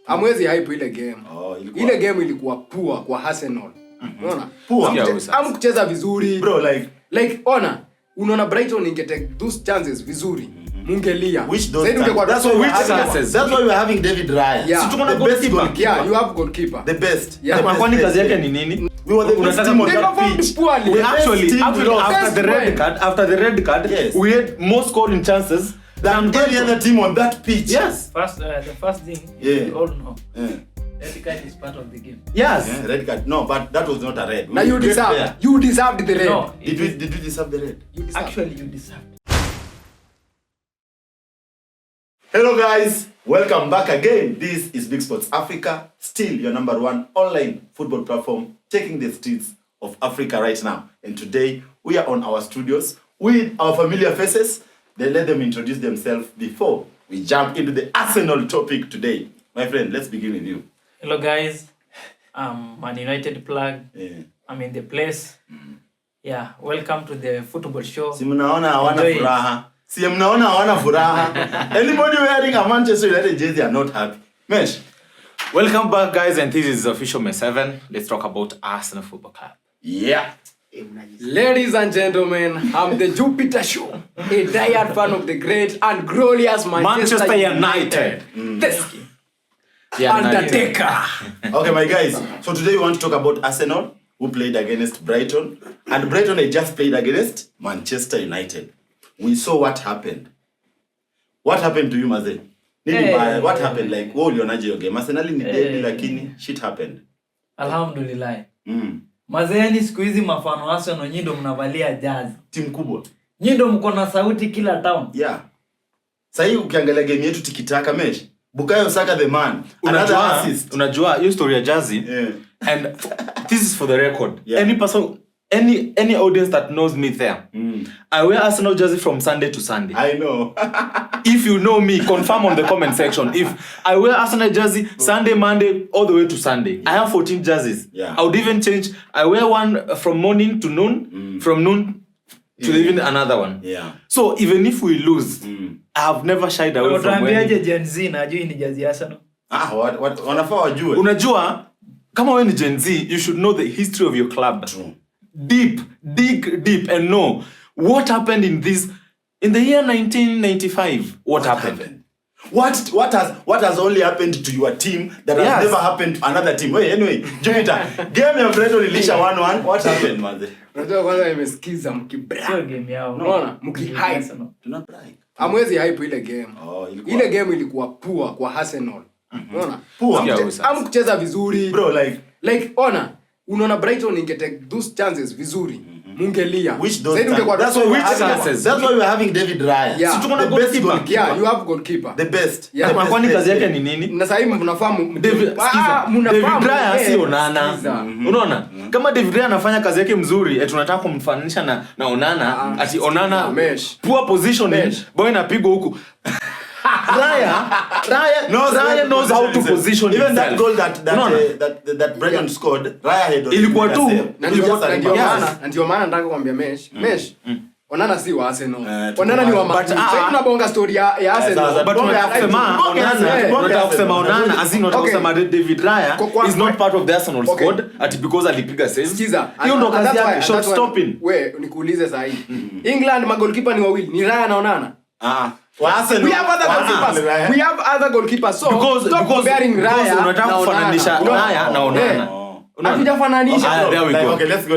Amwezi hype ile game. Ile game ilikuwa poor kwa Arsenal. Unaona? Poor. Kucheza vizuri. Bro, unaona Brighton ingetake those chances vizuri. Mungelia. That's why we are having David Raya. Yeah. The best goalkeeper. Yeah, you have goalkeeper. The best. Yeah. Kwani kazi yake ni nini? We were the best team on that pitch. We actually after the red card, yes, we had more scoring chances than any other team on that pitch. Yes. The first thing, we all know. Yeah. Red card is part of the game. Yes. Yeah, red card. No, but that was not a red. Now you deserved the red. No, did we deserve the red? Actually, you deserved. Hello guys, welcome back again. This is Big Sports Africa, still your number one online football platform, taking the streets of Africa right now. And today we are on our studios with our familiar faces. Then let them introduce themselves before we jump into the Arsenal topic today. My friend, let's begin with you. Hello guys, I'm Man United plug. Yeah. I'm in the place. Yeah, welcome to the football show. Si mnaona hawana furaha. Si mnaona hawana furaha. Anybody wearing a Manchester United jersey are not happy. Mesh. Welcome back guys, and this is official May 7. Let's talk about Arsenal Football Club. Yeah. Ladies and gentlemen, I'm the Jupiter Show, a diehard fan of the great and glorious Manchester United. Undertaker. Okay, my guys. So today we want to talk about Arsenal, who played against Brighton. And Brighton had just played against Manchester United. We saw what happened. What happened to you, Maze? What happened? Like, what ulionaje hiyo game? Arsenal ni dead lakini shit happened. Alhamdulillah. Mazeni siku hizi mafano Arsenal nyindo mnavalia jazz. Timu kubwa. Nyindo mko na sauti kila town. Yeah. Sasa ukiangalia game yetu tikitaka Mesh. Bukayo Saka the man. Another assist. Unajua hiyo story ya Jazzy. Yeah. And this is for the record. Yeah. Any person, any audience that knows me there. I wear Arsenal jersey from Sunday to Sunday. I know. If you know me, confirm on the comment section. If I wear Arsenal jersey Sunday, Monday, all the way to Sunday. I have 14 jerseys. Yeah. I would even change. I wear one from morning to noon, from noon to even another one. Yeah. So even if we lose, I have never shied away from wearing. Gen Z na ajui ni jersey Arsenal. What wanafaa wajue. Unajua kama wewe ni Gen Z, you should know the history of your club. True. Dig deep and know what happened in the year 1995. What happened? What has only happened to your team that has never happened to another team? Wait, anyway, Jupiter, game ya Brighton ilisha 1-1. What happened, manze? Unajua kwanza nimesikiza mkibra. Sio game yao. Unaona? Mkihype. Tuna brag. Amwezi hype ile game. Ile game ilikuwa poor kwa Arsenal. Unaona? Poor. Kucheza vizuri. Bro, unaona Brighton ingetake those chances vizuri. Mungelia. That's why we are having David Raya. Yeah. The best goalkeeper. Yeah, you have goalkeeper. The best. Yeah. Kwani kazi yake ni nini? Na sasa hivi mnafahamu David Raya si Onana. Unaona? Kama David Raya anafanya kazi yake mzuri, tunataka kumfananisha na Onana, ati Onana poor positioning, boy anapigwa huku. Raya knows how to position even himself. That goal that Brighton scored, Raya had ilikuwa tu. Ndio maana nataka kuambia Mesh. Onana si wa Arsenal. Onana ni wa Man. Sasa tunabonga story ya Arsenal. But tunataka kusema Onana azino tunasema David Raya is not part of the Arsenal squad ati because alipiga saves. Hiyo ndo kazi yake, shot stopping. Wewe nikuulize sasa hivi. England magolikipa ni wawili, ni Raya na Onana. We have other goalkeepers. So because comparing Raya unataka kufananisha Raya na Onana. Unafananisha. Okay, let's go.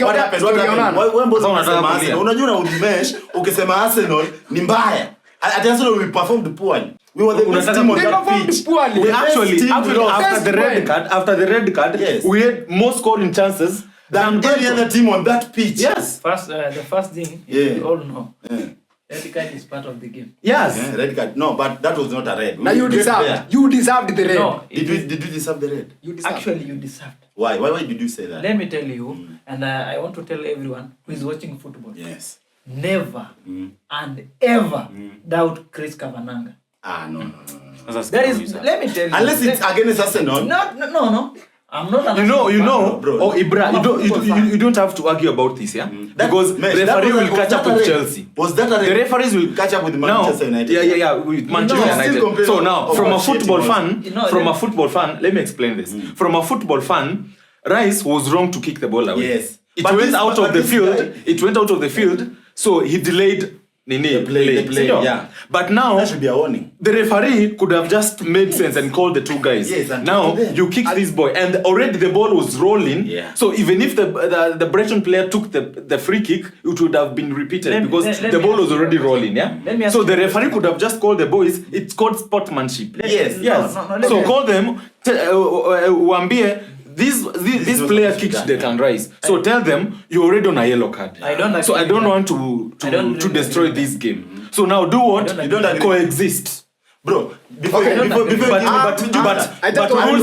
What happened? Wewe mboza unasema Arsenal. Unajua na udimesh ukisema Arsenal ni mbaya. At Arsenal we performed poorly. We were the best team on that pitch. We actually after the red card, yes, we had more scoring chances than any other team on that pitch. Yes. The first thing, we all know. Yeah. Red card is part of the game. Yes. Yeah, red card. No, but that was not a red. Now you deserved the red. No, did you deserve the red? Actually, you deserved. Why did you say that? Let me tell you, and I want to tell everyone who is watching football. Yes. Never and ever doubt Chris Kavanagh. No. That is, let me tell you. Unless it's against Arsenal. No. I'm not You know, bro. oh Ibra, you don't have to argue about this, yeah? Because the referee will catch up with Chelsea. Was that the referees will catch up with Manchester United? Yeah, with Manchester United. So now, from a football fan, let me explain this. From a football fan, Rice was wrong to kick the ball away. Yes. It went out of the field, so he delayed the play. Yeah. But now that should be a warning. The referee could have just made sense and called the two guys. Yes, and now you kick this boy, and already the ball was rolling. Yeah. So even if the Brighton player took the free kick, it would have been repeated because the ball was already rolling. Yeah. So the referee could have just called the boys. It's called sportsmanship. Yes. No, so call them. Wambie. This player kicked Declan Rice. So tell them you're already on a yellow card. I don't. So I don't want to destroy this game. So now do what? You don't coexist. Bro, but rules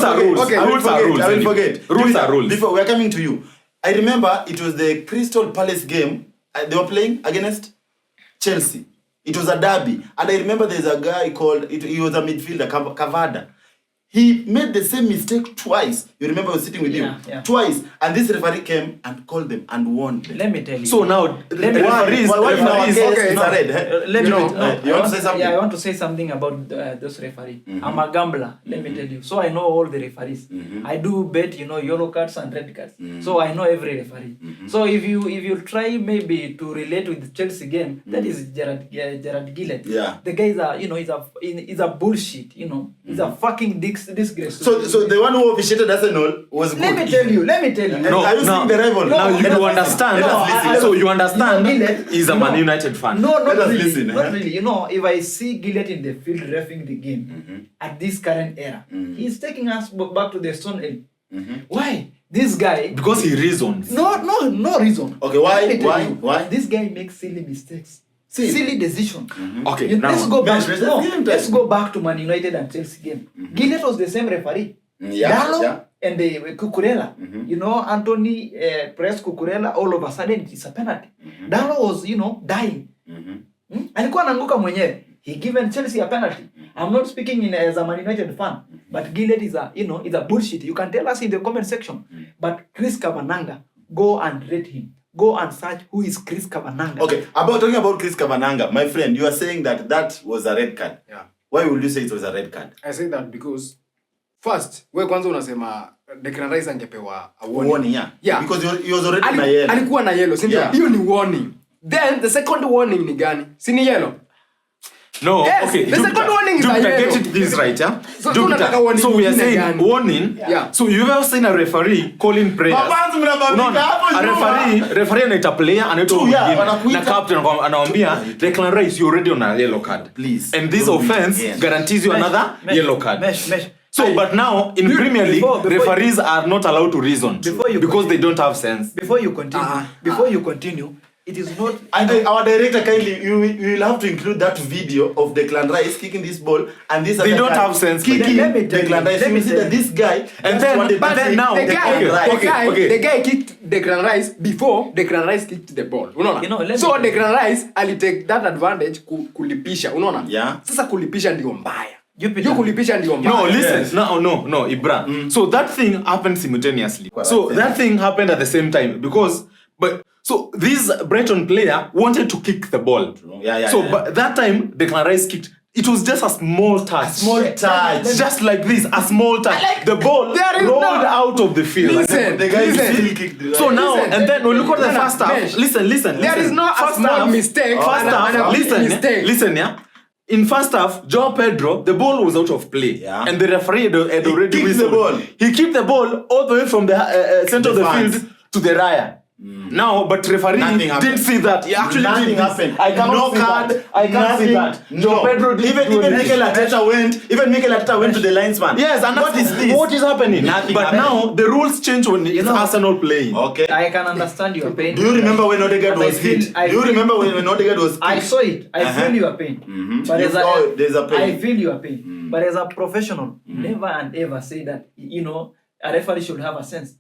are rules. Okay, rules are rules. I will forget. Rules are rules. Before we are coming to you, I remember it was the Crystal Palace game. They were playing against Chelsea. It was a derby, and I remember there's a guy called. He was a midfielder, Cavada. He made the same mistake twice. You remember I was sitting with you? Yeah. Twice. And this referee came and called them and warned them. Let me tell you. So now, Let me say something. Yeah, I want to say something about those referees. I'm a gambler, let me tell you. So I know all the referees. I do bet, yellow cards and red cards. So I know every referee. So if you try maybe to relate with the Chelsea game, that is Gerard Gillett. Yeah. The guy is a bullshit, He's a fucking disgrace. So the one who officiated Arsenal was good. Let me tell you. No, are you seeing the rival? Now you understand. So you understand he's a Man United fan. No, not Let us really. listen, Not really. If I see Gillett in the field reffing the game at this current era, he's taking us back to the Stone Age. Why? This guy... Because he reasons. No reason. Okay, why? This guy makes silly mistakes. Silly decision. Okay, now let's go back to Man United and Chelsea game. Gillett was the same referee. Dallo and the Cucurella. Anthony pressed Cucurella, all of a sudden it's a penalty. Dallo was, dying. Alikuwa anaanguka mwenyewe. He given Chelsea a penalty. I'm not speaking as a Man United fan, but Gillett is a bullshit. You can tell us in the comment section. But Chris Kavanagh, go and rate him. Go and search who is Chris Kavanagh. Okay, talking about Chris Kavanagh, my friend, you are saying that was a red card. Yeah. Why would you say it was a red card? I say that because first, kwanza unasema Declan Rice angepewa a warning. Yeah. Because he was already na yellow. Alikuwa na yellow, sindio? Hiyo ni warning. Then the second warning ni gani? Si ni yellow? No, yes, okay. The second warning is a yellow. Get this right, yeah? So we are saying warning. Yeah. So you've ever seen a referee calling prayers? Referee anaita player, anaita mwingine. Na captain anawaambia, Declan Rice, you're already on a yellow card. Please. And this offense guarantees you another yellow card. So, but now, in Premier League, referees are not allowed to reason. Because they don't have sense. Before you continue, it is not... Our director, kindly, you will have to include that video of Declan Rice kicking this ball and this they don't have sense. Kicking Declan Rice. You see that this guy... And then now... The guy kicked Declan Rice before Declan Rice kicked the ball. Unaona? So Declan Rice, take that advantage kulipisha. Unaona? Yeah. Sasa kulipisha ndio mbaya. Kulipisha ndio mbaya. No, listen. Yes. No, Ibra. So that thing happened simultaneously. So that thing happened at the same time because... So this Brighton player wanted to kick the ball. But that time Declan Rice kicked. It was just a small touch. Just like this, a small touch. The ball rolled out of the field. Listen. The guy still kicked. So now, and then when we look at the first half, listen. There is no first small mistake. First half, listen, yeah. In first half, João Pedro, the ball was out of play. Yeah. And the referee had already whistled. The ball. He kicked the ball all the way from the center of the field to the Raya. Now, but referee didn't see that. He actually nothing happened. I cannot see that. No. Pedro even Mikel Arteta went to the linesman. Yes, and what is this? What is happening? But now the rules change when it's Arsenal playing. Okay. I can understand your pain. Do you remember when Odegaard was hit? Do you remember when Odegaard was hit? I saw it. I feel your pain. But there's a pain. I feel your pain. But as a professional, never and ever say that a referee should have a sense.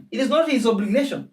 It is not his obligation.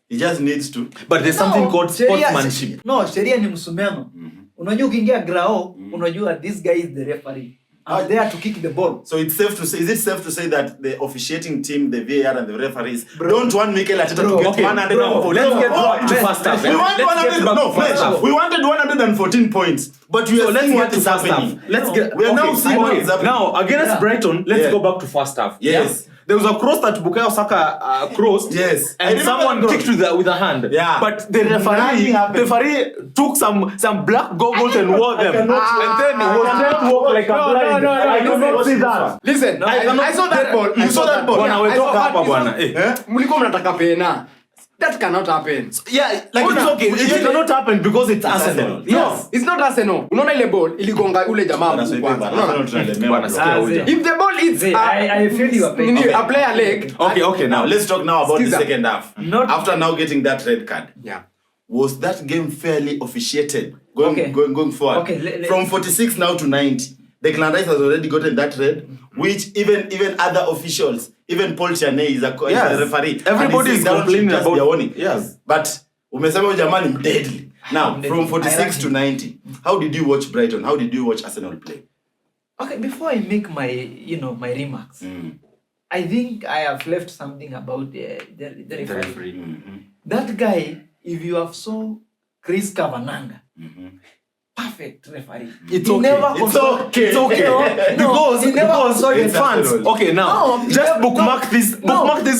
He just needs to. But there's something called sportsmanship. Sheria ni msumeno. Unajua ukiingia grao, unajua this guy is the referee. are there to kick the ball. So it's safe to say, is it safe to say that the officiating team, the VAR and the referees don't want Mikel Arteta to get 104? Let's get back to first half. We wanted 114 points, but we are seeing what is happening. We are now seeing what is happening. Now against Brighton, let's go back to first half. Yes. There was a cross that Bukayo Saka crossed. Yes. And someone kicked with a hand. Yeah. But the referee took some black goggles and wore them. And then he was trying to walk like a blind. No. I cannot see that. Listen, I saw that ball. You saw that ball. Bwana, we talk hapa bwana. Mlikuwa mnataka pena. That cannot happen. Yeah, like it's okay. It cannot happen because it's Arsenal. No, it's not Arsenal. Unaona ile ball iligonga ule jamaa kwanza. If the ball hits I feel you are playing. A player leg. Okay, now let's talk now about the second half. Not after now getting that red card. Yeah. Was that game fairly officiated going forward? Okay, from 46 now to 90. Declan Rice has already gotten that red, which even other officials, even Paul Chaney is a referee. Everybody is complaining about their warning. Yes. But umesema jamani deadly. Now, from 46 to 90, how did you watch Brighton? How did you watch Arsenal play? Okay, before I make my my remarks, I think I have left something about the referee. Mm-hmm. That guy, if you have saw Chris Kavanagh, perfect referee. It's okay. Because fans. Okay, now just bookmark this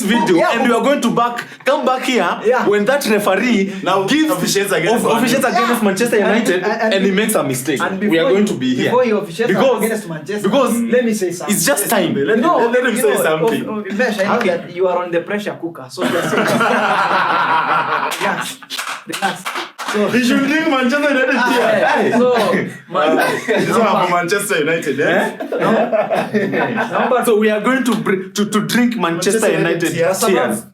video, and we are going to come back here when that referee now gives officiates against Manchester United and he makes a mistake. And we are going to be here before he officiates against Manchester. Because let me say something. It's just time. Let him say something. Mesh, I know that you are on the pressure cooker, so just relax. So he should drink Manchester United here. So Manchester United, so we are going to drink Manchester United tears.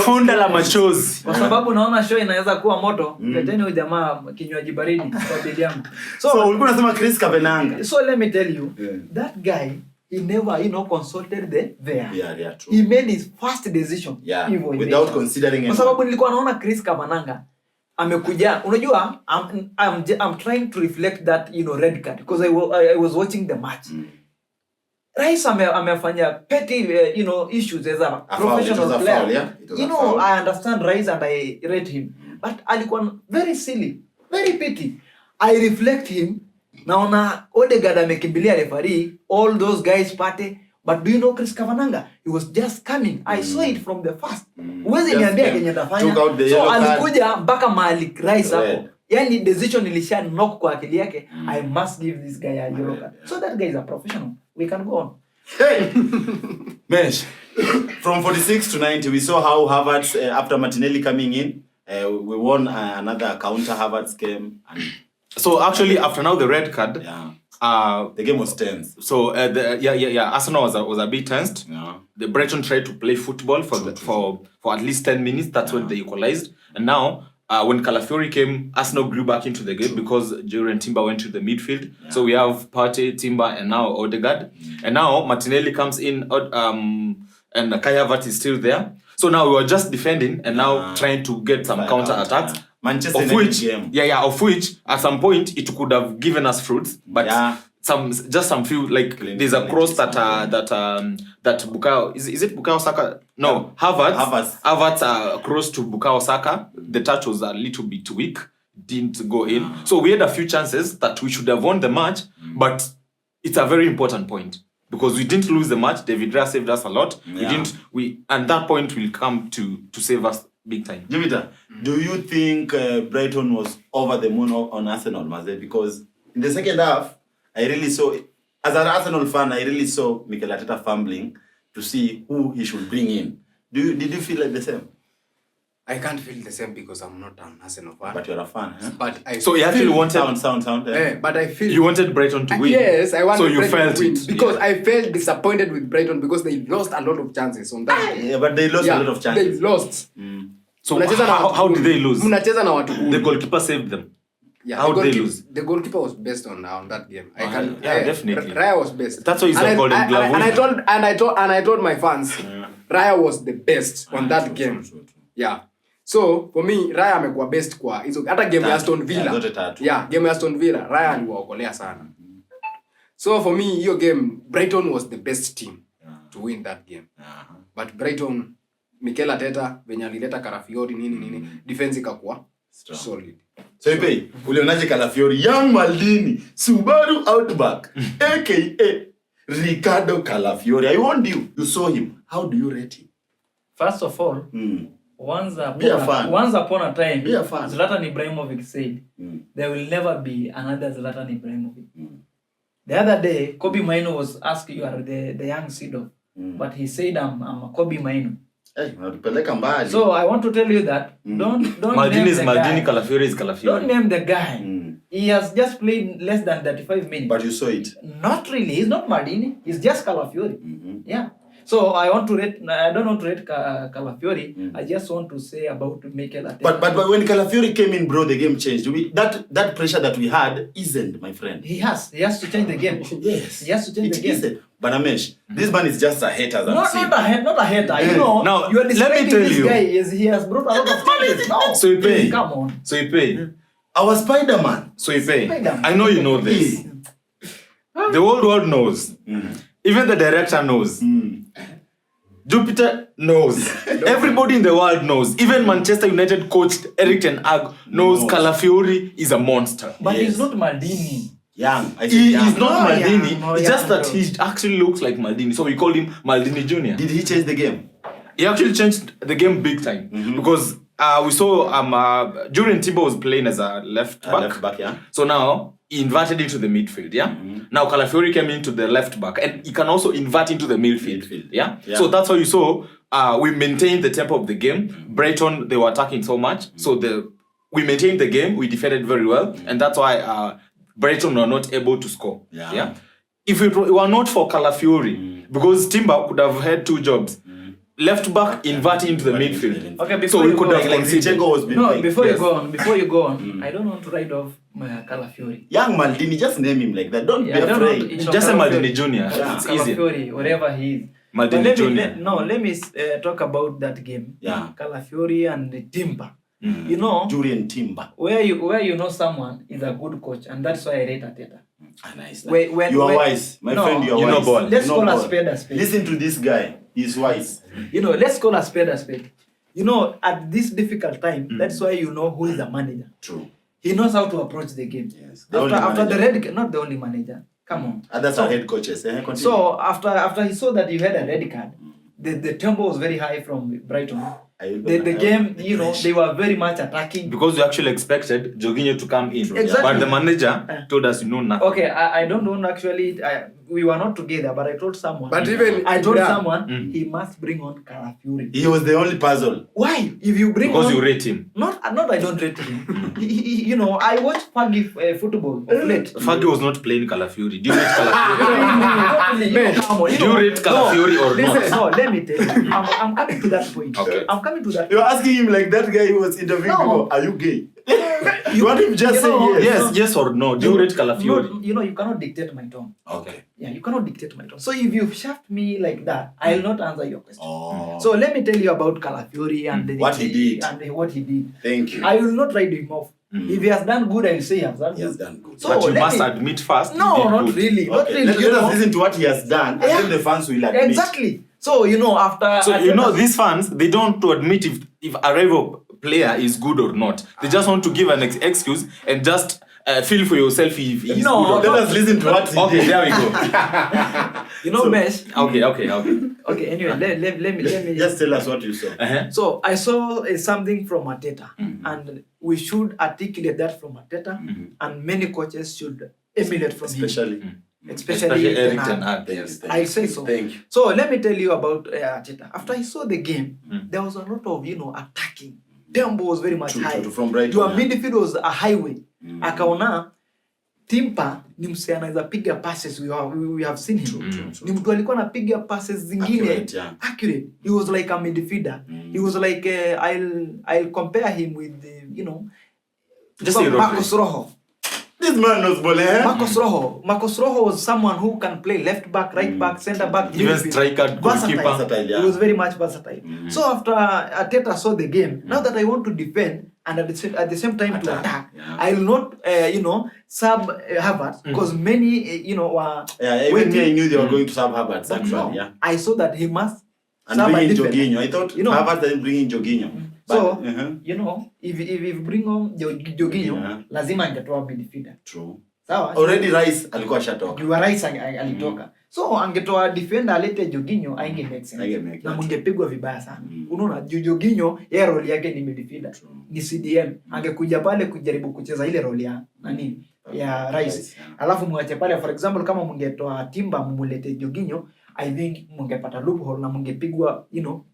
Funda la machozi. Kwa sababu naona show inaweza kuwa moto, leteni huyu jamaa kinywaji baridi kwa bedi yangu. So ulikuwa unasema Chris Kavanagh. So let me tell you, that guy, he never consulted the VAR. Yeah, true. He made his first decision without considering anything. Kwa sababu nilikuwa naona Chris Kavanagh amekuja, unajua, I'm trying to reflect that red card because I was watching the match. Rice amefanya petty issues as a professional player. I understand Rice and I rate him, but alikuwa very silly, very petty. I reflect him. Naona Odegaard amekimbilia referee, all those guys party. But do you know Chris Kavanagh? He was just coming. I saw it from the first. Uwezi niambia kenye ndafanya. So alikuja mpaka mahali Rice hapo. Yani decision ilisha knock kwa akili yake. I must give this guy a yellow card. So that guy is a professional. We can go on. Hey! Mesh, from 46 to 90, we saw how Havertz, after Martinelli coming in, we won another counter. Havertz came. So actually, after now the red card, the game was tense. So Arsenal was a bit tensed. Yeah. The Brighton tried to play football for at least 10 minutes. That's when they equalized. And now, when Calafiori came, Arsenal grew back into the game because Jurgen and Timber went to the midfield. Yeah. So we have Partey, Timber, and now Odegaard. And now Martinelli comes in, and Kai Havertz is still there. So now we were just defending and now trying to get some counter attacks. Manchester of which at some point it could have given us fruits, but some few, like there's a cross that Bukayo is it Bukayo Saka? No, Havertz cross to Bukayo Saka. The touch was a little bit weak, didn't go in. So we had a few chances that we should have won the match, but it's a very important point because we didn't lose the match. David Raya saved us a lot. And that point will come to save us big time. Jimita, do you think Brighton was over the moon on Arsenal, Maze? Because in the second half, I really saw, as an Arsenal fan, I really saw Mikel Arteta fumbling to see who he should bring in. Did you feel like the same? I can't feel the same because I'm not an Arsenal fan. But you're a fan, huh? But so you actually wanted sound. But I feel you wanted Brighton to win. Yes, I wanted Brighton to win because I felt disappointed with Brighton because they lost a lot of chances on that. Yeah, but they lost a lot of chances. They lost. So how did they lose? The goalkeeper saved them. Yeah, how did they lose? The goalkeeper was best on that game. Definitely. Raya was best. That's why he's a golden glove. And I told my fans, Raya was the best on that game. True. Yeah. So for me, Raya amekuwa best kwa hizo hata game ya Aston Villa. Yeah, game ya Aston Villa, Raya aliwaokolea sana. So for me, your game, Brighton was the best team to win that game. But Brighton, Mikel Arteta, venye alileta Calafiori nini, defense ikakuwa solid. So Ipe, ulionaje Calafiori, young Maldini, Subaru Outback, aka Ricardo Calafiori. I warned you. You saw him. How do you rate him? First of all, once upon a time, Zlatan Ibrahimovic said, there will never be another Zlatan Ibrahimovic. The other day, Kobe Maino was asked, you are the young Sido, but he said, I'm a Kobe Maino. So I want to tell you that don't Maldini is Maldini, Calafiori is Calafiori. Don't name the guy. He has just played less than 35 minutes. But you saw it. Not really. He's not Maldini. He's just Calafiori. Yeah. So I don't want to rate Calafiori. I just want to say about Mikel Arteta. But when Calafiori came in, bro, the game changed. That pressure that we had isn't, my friend. He has to change the game. Yes. He has to change the game. Isn't. But Amesh, this man is just a hater. Not a hater. You know, now, you are let me tell this you. guy he has brought a lot of changes. No. So you pay. Come on. So you pay. Our Spider-Man. So you pay. Spider-Man. I know you know this. The whole world knows. Even the director knows. Jupiter knows. Everybody in the world knows. Even Manchester United coach Erik ten Hag knows Calafiori is a monster. But he's not Maldini. Young. He is not Maldini. No, it's just young, that bro. he actually looks like Maldini. So we call him Maldini Jr. Did he change the game? He actually changed the game big time. Because we saw during Timber was playing as a left back. Left back, yeah. So now he inverted into the midfield, yeah? Now Calafiori came into the left back and he can also invert into the midfield, yeah? So that's how you saw we maintained the tempo of the game. Brighton, they were attacking so much. So we maintained the game, we defended very well, and that's why Brighton were not able to score. Yeah? If it were not for Calafiori, because Timber could have had two jobs. Left back inverting into the midfield. Okay, before so we you could go, have conceded. Before you go on, I don't want to write off Calafiori. Young Maldini, just name him like that. Don't be afraid. Just a Maldini Jr. Yeah. It's easy. Calafiori, whatever he is. Maldini Jr. Let me talk about that game. Yeah. Calafiori and Timber. You know, Julian Timber. where you know someone is a good coach, and that's why I rate Arteta. Nice. You are wise. My friend, you are you wise. know ball. Let's call a spade a spade. Listen to this guy. He's wise. You know, let's call a spade a spade. You know, at this difficult time, that's why you know who is the manager. True. He knows how to approach the game. Yes. After the red card, not the only manager. Come on. Others are head coaches. So after he saw that you had a red card, the tempo was very high from Brighton. The game, you know, they were very much attacking. Because we actually expected Jorginho to come in. Exactly. But the manager told us, you know nothing. Okay, I don't know actually. We were not together, but I told someone. But even I told someone he must bring on Calafiori. He was the only puzzle. Why? If you bring Because on, you rate him. Not I don't rate him. You know, I watch Fergie football of late. Fergie was not playing Calafiori. Do you rate Calafiori? Do you rate Calafiori or not? No, let me tell you. I'm coming to that point. Okay. I'm coming to that. You're asking him like that guy who was interviewing people, are you gay? You want him to just say yes. Yes or no. Do you rate Calafiori? No, you know, you cannot dictate my tone. Okay. Yeah, you cannot dictate my tone. So if you shaft me like that, I'll not answer your question. Oh. So let me tell you about Calafiori and what he did. What he did. Thank you. I will not write him off. If he has done good, I will say he has done good. He has done good. So But you let must me- admit first. No, he did not good. really. Not Okay. really. Let you know. us listen to what he has done, and then the fans will admit. Exactly. So you know, after So you know these fans, they don't want to admit if a rival player is good or not. They just want to give an excuse and just feel for yourself if he's No, good or Let not. us listen to what he Okay, did. there we go. you know, Mesh. Okay. Okay. Anyway, let me Just tell us what you saw. Uh-huh. So I saw something from Arteta, and we should articulate that from Arteta, and many coaches should emulate from him, especially Erik Ten ten Hag. Hag. Yes. I say so. Thank you. So let me tell you about Arteta. After he saw the game, there was a lot of attacking. Tempo was very much high. From Brighton. Your midfield was a highway. Akaona Timper ni mse anaweza piga passes. We have seen him. Ni mtu alikuwa anapiga passes zingine accurate. He was like a midfielder. He was like I'll compare him with Just say Marcos Rojo. This man knows ball, eh? Marcos Rojo was someone who can play left back, right back, center back, Even midfield. striker, goalkeeper. Versatile, yeah. He was very much versatile. So after Arteta saw the game, now that I want to defend and at the same time to attack, Yeah. I will not sub Havertz because many were even me, I knew they were going to sub Havertz actually. No, I saw that he must and bring in Jorginho. I thought Havertz didn't bring in Jorginho. So if bring on Jorginho, lazima angetoa midfielder. True. Sawa. Already Rice alikuwa shatoka. You are Rice alitoka. So angetoa defender alete Jorginho ainge make sense. Na mungepigwa vibaya sana. Unaona Jorginho yeye role yake ni midfielder. Ni CDM. Angekuja pale kujaribu kucheza ile role ya nani? Ya Rice. Alafu mwache pale for example kama mungetoa Timba mumulete Jorginho, I think mungepata loophole na mungepigwa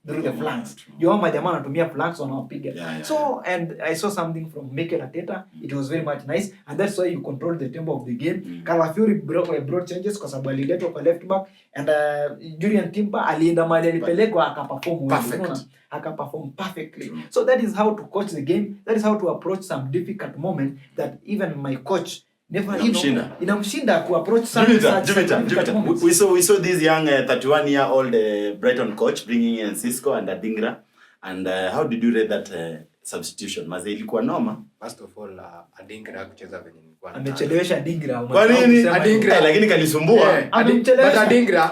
through the flanks. Yoma jamaa anatumia flanks wanawapiga. So and I saw something from Mikel Arteta. It was very much nice and that's why you control the tempo of the game. Calafiori brought changes kwa sababu aliletwa kwa left back and Julian Timber alienda mahali alipelekwa akaperform perfectly. So that is how to coach the game. That is how to approach some difficult moment that even my coach never inamshinda ku approach some we saw this young 31-year-old Brighton coach bringing in Cisco and Adingra and how did you rate that substitution? Maze ilikuwa noma. First of all, Adingra kucheza venye nilikuwa amechelewesha Adingra. Kwa nini Adingra lakini kalisumbua?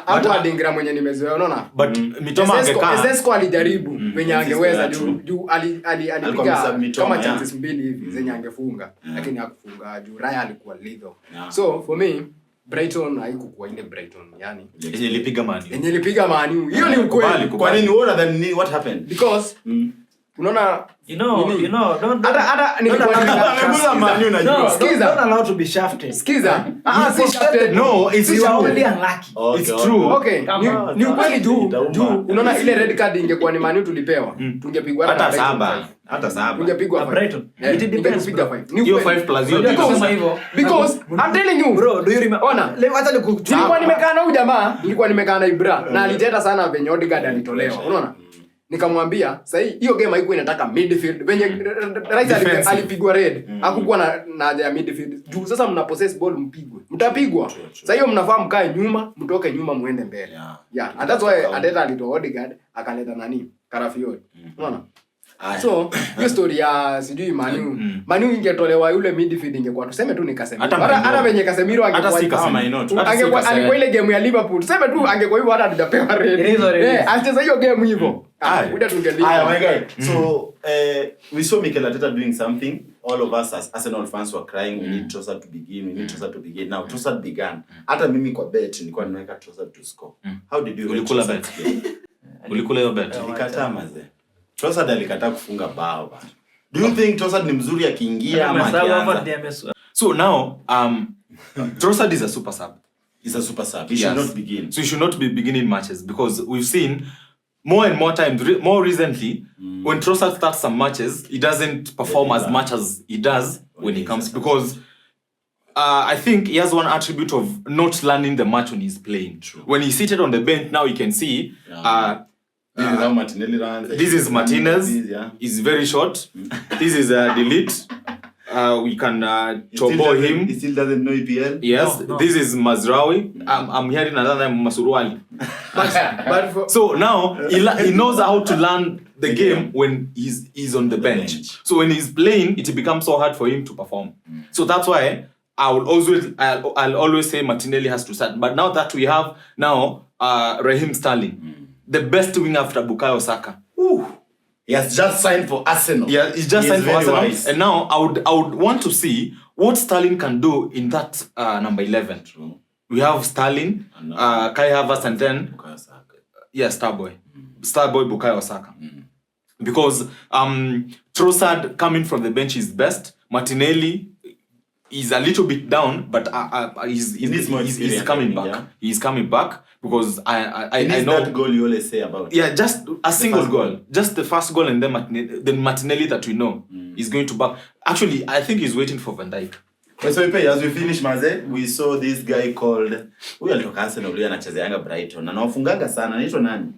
But Adingra mwenye nimezoea unaona. But Mitoma angekaa. Zesco alijaribu venye angeweza juu alipiga kama chances mbili hivi zenye angefunga lakini hakufunga juu Raya alikuwa lethal. So for me Brighton haikuwa ile Brighton yani ilipiga Man U. Hiyo ni ukweli. Kwa nini what happened? Because unaona don't allow to be shafted. Skiza. Si shafted. No, it's only unlucky. It's true. Okay. Ni ukweli juu unaona ile red card ingekuwa ni Man U tulipewa. Tungepigwa hata 7. Tungepigwa Brighton. It depends piga 5. Hiyo 5 plus hiyo because I'm telling you bro, do you remember? Ona, hata nilikuwa nimekaa na huyu jamaa, nilikuwa nimekaa na Ibra na aliteta sana venye Odegaard alitolewa. Unaona? Nikamwambia sasa hiyo game haikuwa inataka midfield venye Rice alipigwa red hakukuwa na haja ya midfield juu sasa mna possess ball mtapigwa sasa hiyo mnafaa mkae nyuma mtoke nyuma muende mbele and that's why Arteta alitoa Odegaard akaleta nani Calafiori unaona so hiyo story ya sijui Man U ingetolewa yule midfield ingekuwa tuseme tu nikasema hata venye Casemiro angekuwa alikuwa ile game ya Liverpool tuseme tu angekuwa hivyo hata hatujapewa red acheza hiyo game hivyo my guy. So we saw Mikel Arteta doing something. All of us as Arsenal fans were crying. We need Trossard to begin. Now Trossard began. Hata mimi kwa bet nilikuwa nimeweka Trossard to score. How did you ulikula bet? Ulikula hiyo bet? Nilikataa maze. Trossard alikataa kufunga bao bana. Do you think Trossard ni mzuri akiingia ama akianza? So now Trossard is a super sub. He's a super sub. He should not begin. So he should not be beginning matches because we've seen more and more times, more recently, when Trossard starts some matches, he doesn't perform as much as he does when he comes because I think he has one attribute of not learning the match when he's playing. True. When he's seated on the bench, now you can see this is how Martinelli runs. This is Martinez. He's very short. This is Delete. We can chobo him. He still doesn't know EPL. Yes, no. This is Mazraoui. I'm hearing another name, Masuruali. So now he knows how to learn the game when he's on the bench. So when he's playing, it becomes so hard for him to perform. So that's why I'll always say Martinelli has to start. But now that we have Raheem Sterling, the best wing after Bukayo Saka. He has just signed for Arsenal. Yeah, he's just signed for Arsenal. Wise. And now I would want to see what Sterling can do in that number 11. True. We have Sterling, Kai Havertz, and then Starboy Bukayo Saka. Because Trossard coming from the bench is best. Martinelli is a little bit down, but he's coming back. Yeah. He's coming back because I know that goal you always say about. Yeah, just a single goal. Just the first goal, and then Martinelli that we know is going to back. Actually, I think he's waiting for Van Dijk. So as we finish Maze, we saw this guy called huyu alitoka Arsenal huyu anachezeanga Brighton. Na anafungaga sana. Anaitwa nani?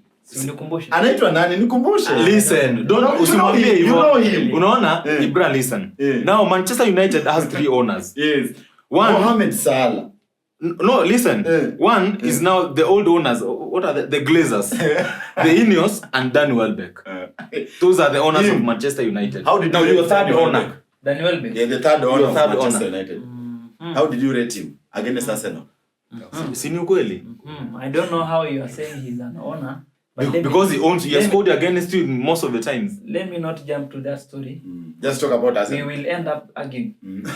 Anaitwa nani? Nikumbushe. Listen, usimwambie hivyo. Unaona? Ibra, listen. Now Manchester United has 3 owners. Yes. One Mohamed Salah. No, listen. One is now the old owners. What are the Glazers? The Ineos and Dan Welbeck. Those are the owners of Manchester United. How did now your third owner? Dan Welbeck. Yeah, the third owner of Manchester United. How did you rate him against Arsenal? Si ni ukweli? I don't know how you are saying he's an owner. Because he has scored against you most of the times. Let me not jump to that story. Just talk about Arsenal. We will end up arguing.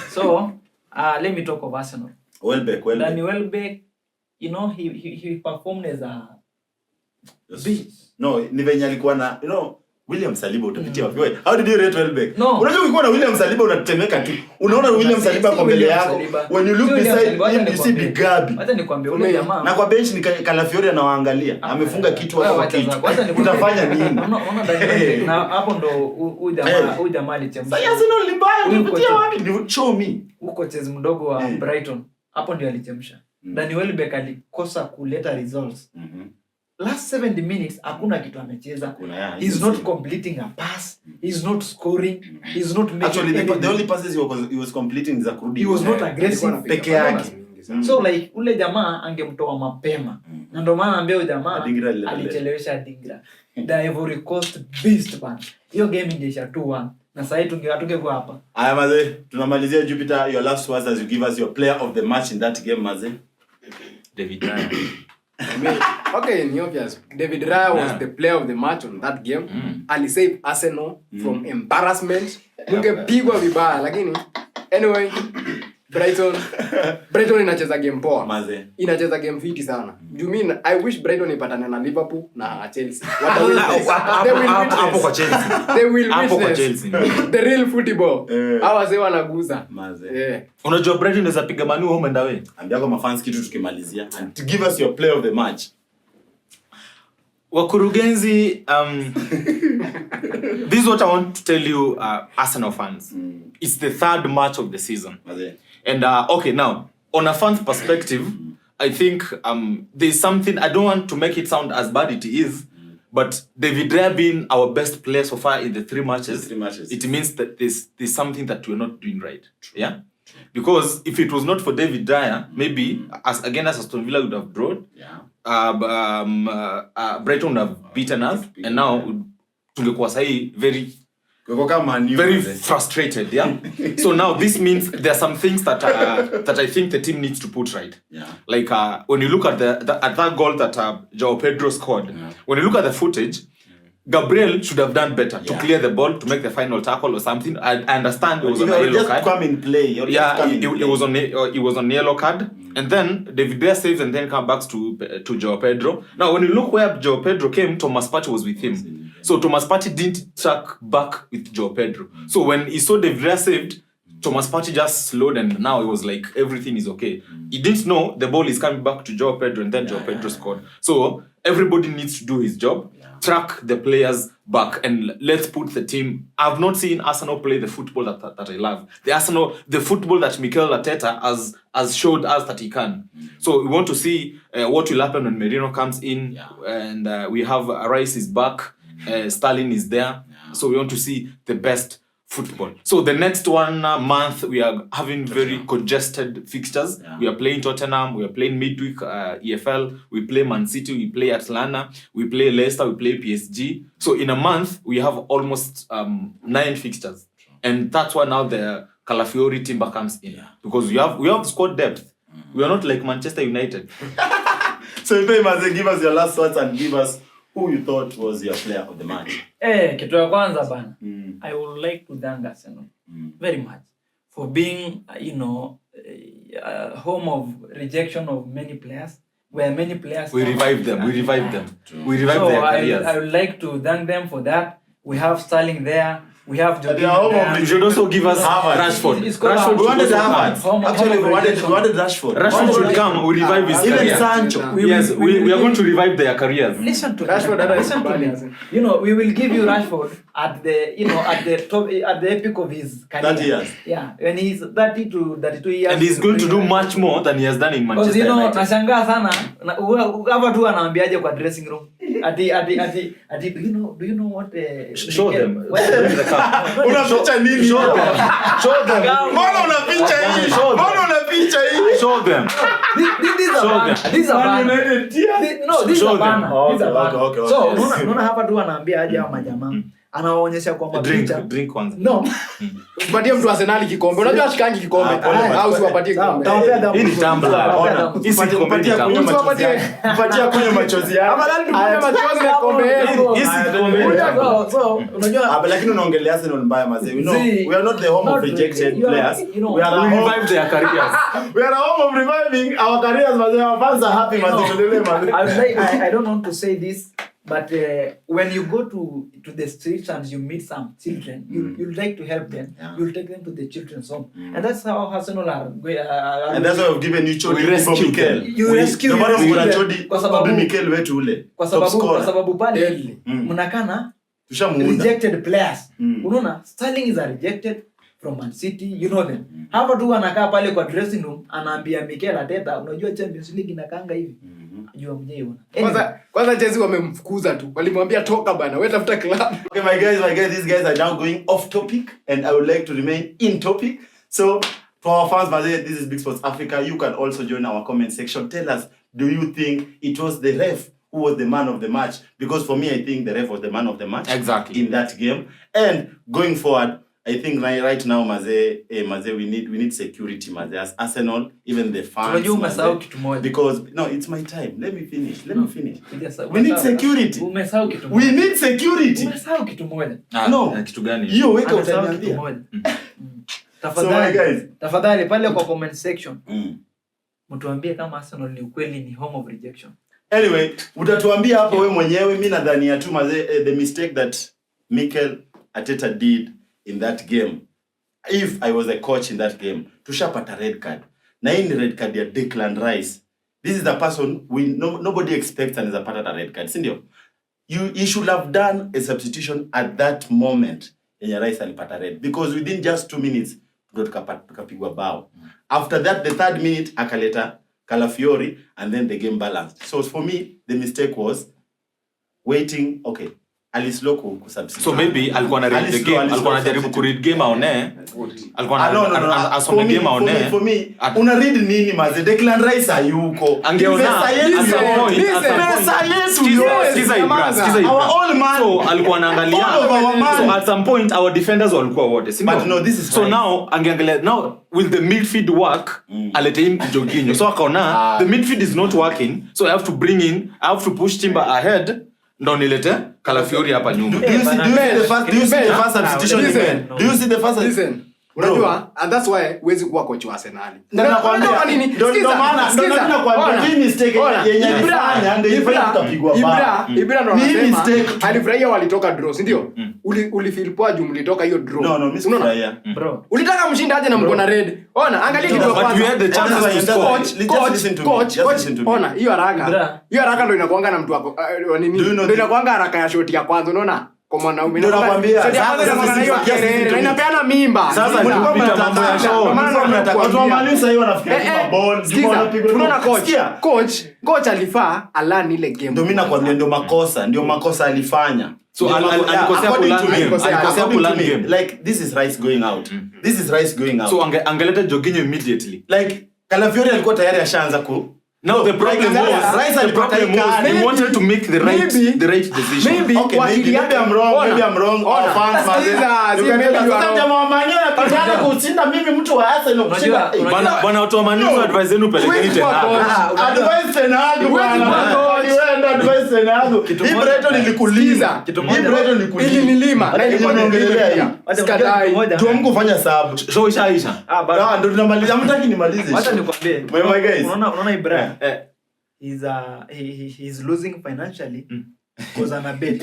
So, let me talk of Arsenal. Welbeck. Danny Welbeck, you know, he performed as a beast. No, ni venye alikuwa na, you know, William Saliba utapitia wapi wewe? How did you rate Welbeck? No. Unajua ukikuwa na William Saliba unatemeka tu. Unaona William Saliba kwa mbele yako. When you look beside him you see Bigabi. Hata nikwambie ule jamaa. Na kwa bench ni Calafiori anawaangalia. Amefunga kitu hapo kitu. Utafanya nini? Unaona Daniel na hapo ndo huyu jamaa alichemsha. Sasa Arsenal ni mbaya unapitia wapi? Ni show me. Huko chezi mdogo wa Brighton. Hapo ndio alichemsha. Danny Welbeck alikosa kuleta results. Last 70 minutes hakuna kitu amecheza. He's not completing a pass. He's not scoring. He's not making. Actually the only passes he was completing za kurudi. He was not aggressive peke yake. So like ule jamaa angemtoa mapema. Na ndio maana ambia ule jamaa alichelewesha Dingra. The Ivory Coast beast man. Hiyo game ingeisha 2-1. Na sasa tungekuwa hapa. Aya maze, tunamalizia Jupiter, your last words as you give us your player of the match in that game maze. David Raya. Okay, ni obvious. David Raya was the player of the match on that game. Alisave Arsenal from embarrassment. Mungepigwa vibaya lakini anyway, Brighton inacheza game poa. Maze. Inacheza game fiti sana. You mean I wish Brighton ipatane na Liverpool na Chelsea. Hapo kwa Chelsea. They will Hapo kwa witness Chelsea. the real football. Hawa wazee wanaguza. Maze. Unajua Brighton inaweza piga Man U home and away. Ambia kwa mafans kitu tukimalizia. And to give us your player of the match. Wakurugenzi, this is what I want to tell you, Arsenal fans. It's the third match of the season. Maze. And okay, now on a fan's perspective, I think there's something, I don't want to make it sound as bad it is, but David Raya being our best player so far in the 3 matches, it means that there's something that we're not doing right. True. Yeah? Because if it was not for David Raya, maybe as Aston Villa would have drawn. Yeah. Brighton would have beaten us, and now tungekuwa sahi very frustrated. Yeah. So now this means there are some things that that I think the team needs to put right. Yeah. Like when you look at at that goal that João Pedro scored, when you look at the footage, Gabriel should have done better to clear the ball, to make the final tackle or something. I understand it was on a yellow card. Come in play. It was on yellow card. And then David Raya saves and then comes back to João Pedro. Now, when you look where João Pedro came, Thomas Partey was with him. So Thomas Partey didn't track back with João Pedro. So when he saw David Raya saved, Thomas Partey just slowed and now it was like everything is okay. He didn't know the ball is coming back to João Pedro and then João Pedro scored. So everybody needs to do his job. Track the players back and let's put the team. I've not seen Arsenal play the football that I love. The football that Mikel Arteta has showed us that he can. So we want to see what will happen when Merino comes in, and we have Rice is back, Sterling is there. So we want to see the best football. So the next month we are having very congested fixtures. We are playing Tottenham, we are playing midweek EFL, we play Man City, we play Atlanta, we play Leicester, we play PSG. So in a month we have almost 9 fixtures. And that's why now the Calafiori timber comes in. Because we have squad depth. We are not like Manchester United. So if you must give us your last thoughts and give us who you thought was your player of the match. Kitu ya kwanza bana. I would like to thank Arsenal very much for being, home of rejection of many players, where many players. We revived them. We revived their careers. I would like to thank them for that. We have Sterling there. We have Jorginho. You should also give us Rashford. Rashford. We wanted Havertz. Actually, we wanted Rashford. Rashford should come. We revive his career. Even Sancho. Yes, we are going to revive their careers. Listen to Rashford. Listen to me. We will give you Rashford at the at the top, at the epic of his career. 30 years. Yeah, when he's 30 to 32 years. And he's going to do much more than he has done in Manchester United. Nashangaa sana. Hapa tu anaambiaje kwa dressing room. Ati do you know what show them. Unaficha nini? Show them. Mbona unaficha hii? Mbona unaficha hii? Show them. These are bana. No, these are bana. Okay. So unaona hapa tu anaambia aje hao majamaa. anaonyesha kwa mapicha. Drink kwanza. No. Usipatie mtu Arsenal kikombe. Unajua ashikangi kikombe. Au usiwapatie kikombe. Hii ni tumbler. Usipatie kunywa machozi yako. Ama nani tukunywe machozi ya kombe yetu. So, unajua lakini unaongelea Arsenal mbaya mazee. We are not the home of rejected players. We are We revive their careers. We are a home of reviving our careers mazee. Our fans are happy mazee. I don't want to say this, but when you go to the streets and you meet some children, you'll like to help them. Yeah. You'll take them to the children's home, and that's how Arsenal are. And that's why we've given you Chodi for Mikel. You rescue Chodi kwa Mikel wetu ule. Kwa sababu pale mnakana rejected players. Unaona, Sterling is a rejected from Man City, you know them. Hapa tu anakaa pale kwa dressing room anaambia Mikel Arteta, unajua Champions League inakaanga hivi. Ajua mjeiona. Kwanza Chelsea wamemfukuza tu. Walimwambia toka bana, wewe tafuta club. Okay my guys, these guys are now going off topic and I would like to remain in topic. So to our fans, this is Big Sports Africa. You can also join our comment section. Tell us, do you think it was the ref who was the man of the match? Because for me, I think the ref was the man of the match. Exactly. In that game. And going forward, I think right now, Maze, we need security, Maze, as Arsenal, even the fans. Because no, it's my time. Let me finish. We need security. We need security. No. Kitu gani? You wake up and Tafadhali pale kwa comment section. Mtuambie kama Arsenal ni ukweli ni home of rejection. Anyway, utatuambia hapo wewe mwenyewe. Mimi nadhani tu Maze, the mistake that Mikel Arteta did in that game, if I was a coach in that game, tushapata red card. Na hii ni red card ya Declan Rice. This is the person nobody expects and is a part of the red card. Sindio? You should have done a substitution at that moment yenye Rice alipata red. Because within just 2 minutes, tukapigwa bao. After that, the 3rd minute, akaleta Calafiori, and then the game balanced. So for me, the mistake was waiting, okay. Alislo kusubstitute. So maybe alikuwa na read the game, alikuwa anajaribu ku read game aone. Alikuwa asome game aone. For me, una read nini maze? Declan Rice hayuko. Angeona our old man. So alikuwa anaangalia. So at some point our defenders walikuwa wote. But no, this is so now angeangalia now will the midfield work? Alete him Jorginho. So akaona the midfield is not working. So I have to push Timber ahead. Ndo nilete Calafiori hapa nyuma. Do you see the first substitution? Do you see the first? Listen. Unajua, and that's why huwezi kuwa coach wa Arsenal. Ndio maana kwa hii mistake yenye alifanya ndio ifanye tutapigwa baa. Ibra ndo anasema alifurahia walitoka draw, si ndio? Ulifeel poa juu mlitoka hiyo draw. No, mimi sikufurahia. Bro. Ulitaka mshinda aje na mko na red. Ona, angalia kitu kwanza. But we had the chances to coach. Ona, hiyo haraka. Hiyo haraka ndio inakuanga na mtu wako nini? Ndio inakuanga haraka ya shoti ya kwanza, unaona? Kwa mwanaume ndio nakwambia sasa inapeana mimba. Sasa mlikuwa mnatambo ya show. Watu wa Mali sasa hiyo wanafikiria ball, juma wanapigwa. Unaona coach alifaa alani ile game. Ndio mimi nakwambia ndio makosa alifanya. So alikosea kulan game. Like this is Rice going out. So angeleta Jorginho immediately. Like Calafiori alikuwa tayari ashaanza ku. Now the problem was they wanted to make the right decision. Maybe I'm wrong. Our fans kushinda mimi mtu wa Arsenal kushinda. Bwana watu wa Man U advise yenu pelekeni tena. Advise tena. Hii Brighton ilikuliza. Ili nilima na iliongelea. Tuamko fanya sub. Show ishaisha. Ndio tunamaliza. Hamtaki nimalize. Acha nikwambie. My guys. Unaona Ibrahim. He's losing financially because ana bet.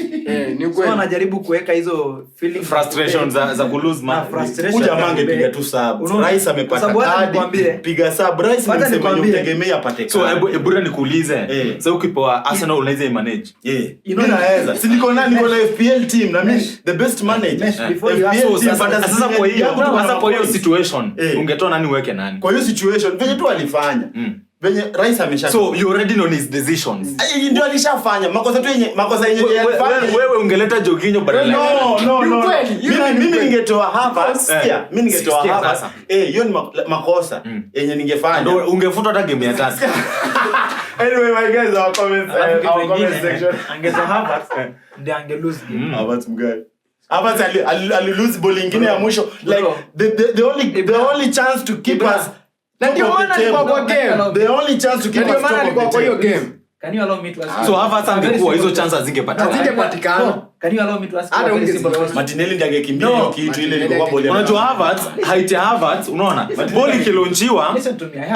Ni kweli. So anajaribu kuweka hizo feeling frustrations za ku lose man. Kuja mange piga tu sub. Rice amepata kadi. Piga sub. Rice msemenya apate. So ebura nikuulize. So ukipoa Arsenal unaweza manage. Mimi naweza. Si niko na FPL team na mimi the best manager. Sasa kwa hiyo situation ungetoa nani uweke nani? Kwa hiyo situation venye tu alifanya. Venye Rice amesha. So you already know his decisions. Ndio alishafanya. Makosa yenye alifanya. Wewe ungeleta Jorginho badala yake. No. Mimi ningetoa hapa. Mimi ningetoa hapa. Hiyo ni makosa yenye ningefanya. Ndio ungefuta hata game ya tatu. Anyway, my guys, our comment section. Angetoa hapa ndio ange lose game. Havertz mgani. Havertz ali lose ball ingine ya mwisho like the only chance to keep us na ndio maana alikuwa kwa game. The only chance to keep us top of the game. Can you allow me to ask? So Havertz angekuwa hizo chances zingepatikana. Can you allow me to ask? Hata ungeziona. Martinelli ndiye angekimbia hiyo kitu ile ilikuwa ball. Unajua height ya Havertz unaona? Ball ikilonchiwa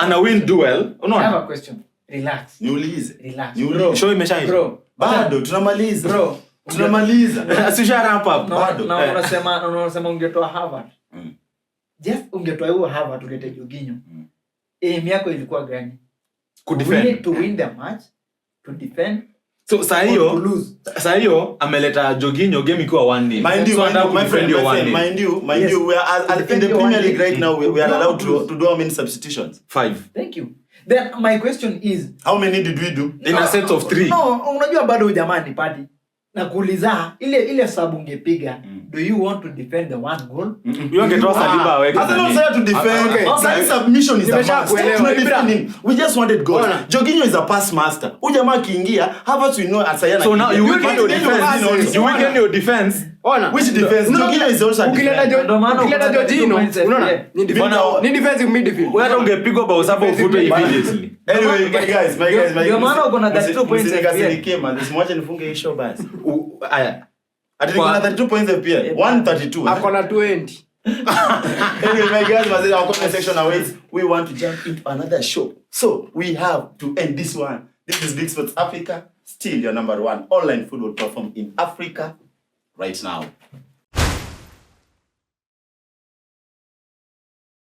ana win duel, unaona? I have a question. Relax. Niulize. Bro. Show imeshaisha. Bro. Bado tunamaliza. Bro. Tunamaliza. Asishara hapa. Bado. Na unasema ungetoa Havertz. Just ungetoa huo Havertz ungete Jorginho. Aim yako ilikuwa gani? Kudefend. To win the match, to defend. So saa hiyo ameleta Jorginho game ikiwa 1-0. Mind you, we are in the Premier League right now. We are allowed to do how many substitutions? 5. Thank you. Then my question is, how many did we do? In a set of 3. No, unajua bado jamani party. Na kuuliza ile sabu ungepiga, do you want to defend the one goal? You ungetoa Saliba aweke. I don't say to defend. Okay. Submission is a must. We just wanted goals. Jorginho is a pass master. Huyu jamaa kiingia, Havertz we know Asayana. So now you weaken your defense. You weaken your defense. Which defense? Jorginho is also a defense. Ukileta Jorginho, unaona? Ni defensive midfield. Wewe hata ungepigwa bao saba ufutwe immediately. Anyway, my guys. Ndio maana uko na 32 points. Nikasirikie man. Simwache nifunge hii show basi. Aya. Ati niko na 32 points pia. 132. Ako na 20. Anyway, my guys, our comment section awaits. We want to jump into another show. So, we have to end this one. This is Big Sports Africa, still your number 1 online football platform in Africa right now.